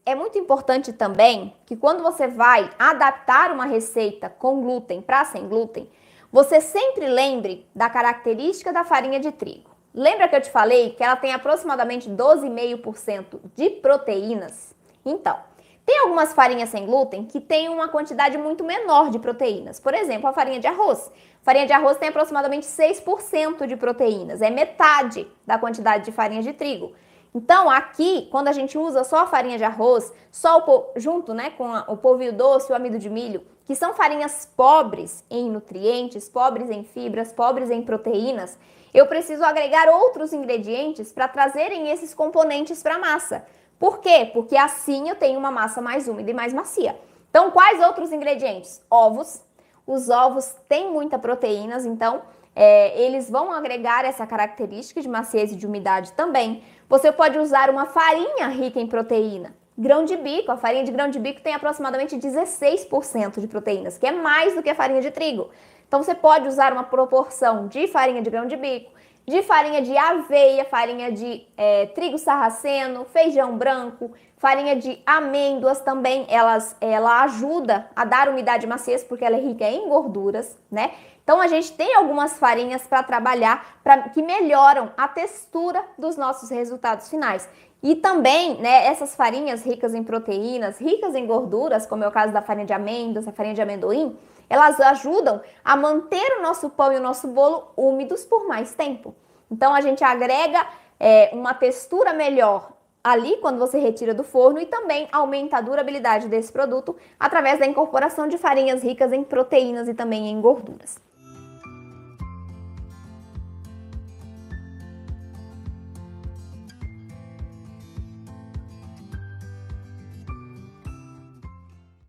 é muito importante também que quando você vai adaptar uma receita com glúten para sem glúten, você sempre lembre da característica da farinha de trigo. Lembra que eu te falei que ela tem aproximadamente 12,5% de proteínas? Então, tem algumas farinhas sem glúten que têm uma quantidade muito menor de proteínas. Por exemplo, a farinha de arroz. A farinha de arroz tem aproximadamente 6% de proteínas, é metade da quantidade de farinha de trigo. Então, aqui, quando a gente usa só a farinha de arroz, junto, né, com o polvilho doce, o amido de milho, que são farinhas pobres em nutrientes, pobres em fibras, pobres em proteínas, eu preciso agregar outros ingredientes para trazerem esses componentes para a massa. Por quê? Porque assim eu tenho uma massa mais úmida e mais macia. Então, quais outros ingredientes? Ovos. Os ovos têm muita proteínas, então eles vão agregar essa característica de maciez e de umidade também. Você pode usar uma farinha rica em proteína. Grão de bico, a farinha de grão de bico tem aproximadamente 16% de proteínas, que é mais do que a farinha de trigo. Então você pode usar uma proporção de farinha de grão de bico, de farinha de aveia, farinha de trigo sarraceno, feijão branco, farinha de amêndoas também, ela ajuda a dar umidade e maciez porque ela é rica em gorduras, né? Então a gente tem algumas farinhas para trabalhar que melhoram a textura dos nossos resultados finais. E também, né, essas farinhas ricas em proteínas, ricas em gorduras, como é o caso da farinha de amêndoas, a farinha de amendoim, elas ajudam a manter o nosso pão e o nosso bolo úmidos por mais tempo. Então a gente agrega uma textura melhor ali quando você retira do forno e também aumenta a durabilidade desse produto através da incorporação de farinhas ricas em proteínas e também em gorduras.